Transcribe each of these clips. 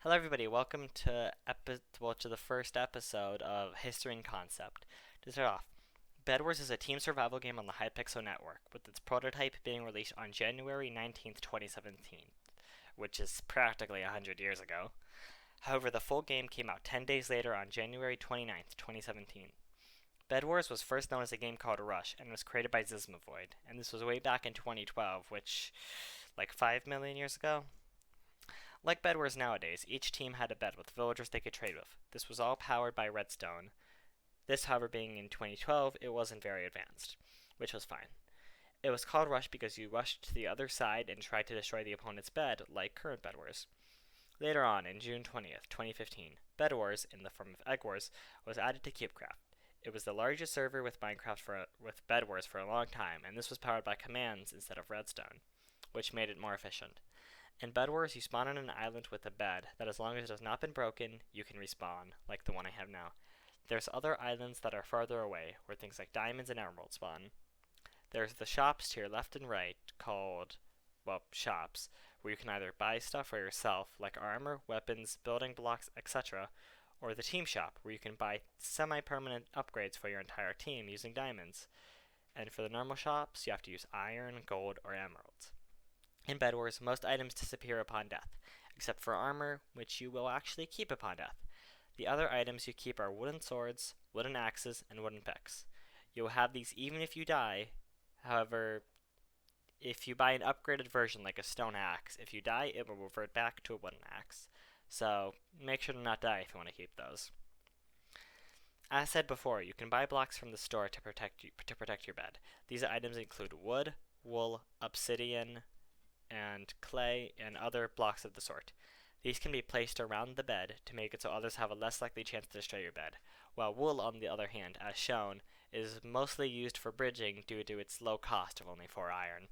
Hello, everybody. Welcome to the first episode of History and Concept. To start off, Bedwars is a team survival game on the Hypixel network, with its prototype being released on January 19th, 2017, which is practically 100 years ago. However, the full game came out 10 days later on January 29th, 2017. Bedwars was first known as a game called Rush and was created by Zismavoid, and this was way back in 2012, which, like 5 million years ago? Like Bedwars nowadays, each team had a bed with villagers they could trade with. This was all powered by redstone. This, however, being in 2012, it wasn't very advanced, which was fine. It was called Rush because you rushed to the other side and tried to destroy the opponent's bed, like current Bedwars. Later on, in June 20th, 2015, Bedwars, in the form of Egg Wars, was added to CubeCraft. It was the largest server with with Bedwars for a long time, and this was powered by commands instead of redstone, which made it more efficient. In Bed Wars, you spawn on an island with a bed that, as long as it has not been broken, you can respawn, like the one I have now. There's other islands that are farther away, where things like diamonds and emeralds spawn. There's the shops to your left and right, called, well, shops, where you can either buy stuff for yourself, like armor, weapons, building blocks, etc., or the team shop, where you can buy semi-permanent upgrades for your entire team using diamonds. And for the normal shops, you have to use iron, gold, or emeralds. In Bed Wars, most items disappear upon death, except for armor, which you will actually keep upon death. The other items you keep are wooden swords, wooden axes, and wooden picks. You will have these even if you die. However, if you buy an upgraded version like a stone axe, if you die, it will revert back to a wooden axe. So make sure to not die if you want to keep those. As said before, you can buy blocks from the store to protect your bed. These items include wood, wool, obsidian, and clay, and other blocks of the sort. These can be placed around the bed to make it so others have a less likely chance to destroy your bed, while wool, on the other hand, as shown, is mostly used for bridging due to its low cost of only 4 iron.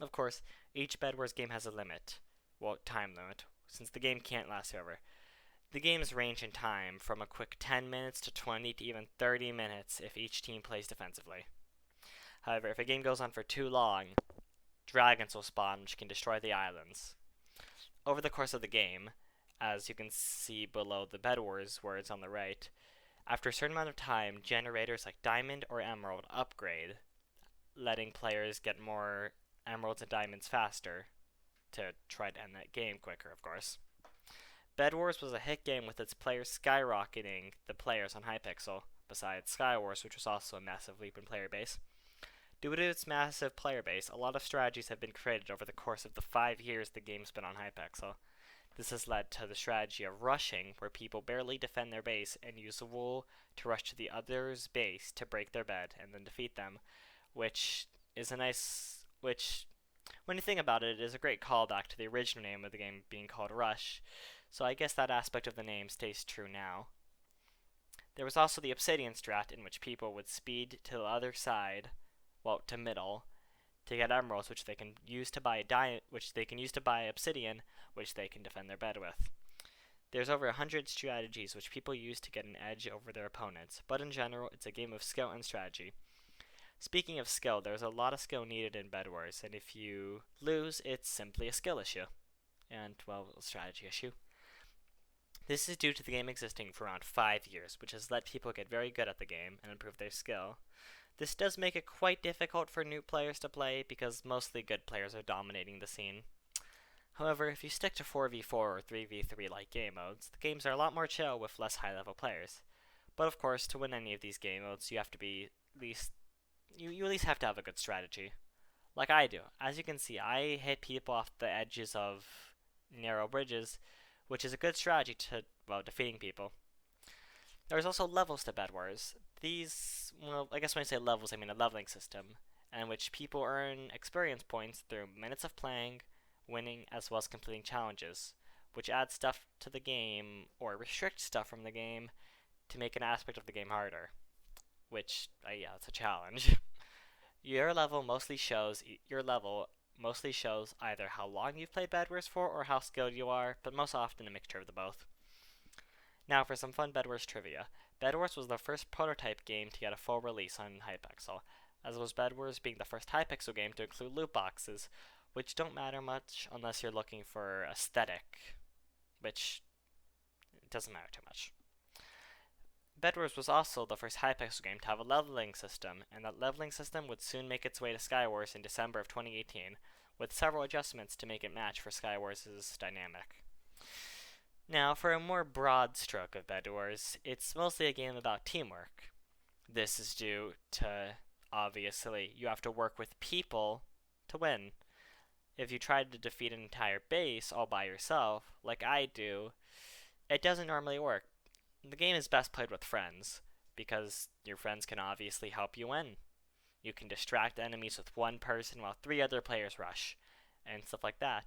Of course, each Bed Wars game has a limit, well, time limit, since the game can't last forever. The games range in time from a quick 10 minutes to 20 to even 30 minutes if each team plays defensively. However, if a game goes on for too long, dragons will spawn, which can destroy the islands. Over the course of the game, as you can see below the Bed Wars words on the right, after a certain amount of time, generators like diamond or emerald upgrade, letting players get more emeralds and diamonds faster to try to end that game quicker, of course. Bed Wars was a hit game with its players skyrocketing the players on Hypixel, besides Sky Wars, which was also a massive leap in player base. Due to its massive player base, a lot of strategies have been created over the course of the 5 years the game's been on Hypixel. This has led to the strategy of rushing, where people barely defend their base and use the wool to rush to the other's base to break their bed and then defeat them, which is when you think about it, is a great callback to the original name of the game being called Rush, so I guess that aspect of the name stays true now. There was also the Obsidian strat, in which people would speed to the other side, well, to middle, to get emeralds, which they can use to buy obsidian, which they can defend their bed with. There's over 100 strategies which people use to get an edge over their opponents, but in general, it's a game of skill and strategy. Speaking of skill, there's a lot of skill needed in Bed Wars, and if you lose, it's simply a skill issue. And, well, a strategy issue. This is due to the game existing for around 5 years, which has let people get very good at the game and improve their skill. This does make it quite difficult for new players to play, because mostly good players are dominating the scene. However, if you stick to 4v4 or 3v3 like game modes, the games are a lot more chill with less high level players. But of course, to win any of these game modes, you have to be you at least have to have a good strategy. Like I do. As you can see, I hit people off the edges of narrow bridges, which is a good strategy to, well, defeating people. There's also levels to Bed Wars. These, well, I guess when I say levels, I mean a leveling system, in which people earn experience points through minutes of playing, winning, as well as completing challenges, which adds stuff to the game, or restricts stuff from the game, to make an aspect of the game harder. Which, yeah, it's a challenge. Your level mostly shows either how long you've played Bed Wars for or how skilled you are, but most often a mixture of the both. Now for some fun Bed Wars trivia. Bed Wars was the first prototype game to get a full release on Hypixel, as was Bed Wars being the first Hypixel game to include loot boxes, which don't matter much unless you're looking for aesthetic which doesn't matter too much. Bedwars was also the first Hypixel game to have a leveling system, and that leveling system would soon make its way to Skywars in December of 2018, with several adjustments to make it match for Skywars' dynamic. Now, for a more broad stroke of Bedwars, it's mostly a game about teamwork. This is due to, obviously, you have to work with people to win. If you try to defeat an entire base all by yourself, like I do, it doesn't normally work. The game is best played with friends, because your friends can obviously help you win. You can distract enemies with one person while 3 other players rush, and stuff like that.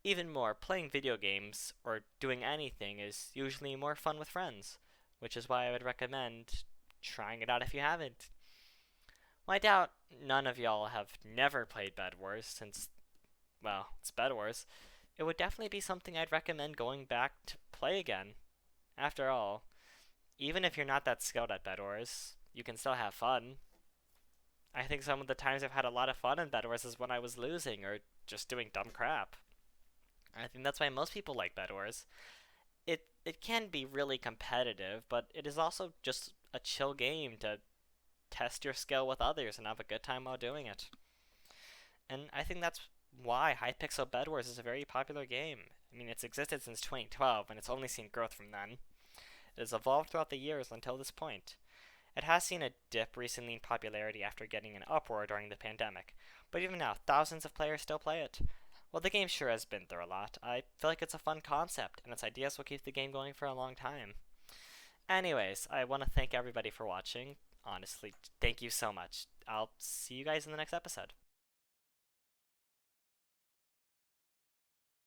Even more, playing video games or doing anything is usually more fun with friends, which is why I would recommend trying it out if you haven't. Well, I doubt none of y'all have never played Bedwars since, well, it's Bedwars. It would definitely be something I'd recommend going back to play again. After all, even if you're not that skilled at Bedwars, you can still have fun. I think some of the times I've had a lot of fun in Bedwars is when I was losing or just doing dumb crap. I think that's why most people like Bedwars. It can be really competitive, but it is also just a chill game to test your skill with others and have a good time while doing it. And I think that's why Hypixel Bedwars is a very popular game. I mean, it's existed since 2012, and it's only seen growth from then. It has evolved throughout the years until this point. It has seen a dip recently in popularity after getting an uproar during the pandemic, but even now, thousands of players still play it. Well, the game sure has been through a lot. I feel like it's a fun concept, and its ideas will keep the game going for a long time. Anyways, I want to thank everybody for watching. Honestly, thank you so much. I'll see you guys in the next episode.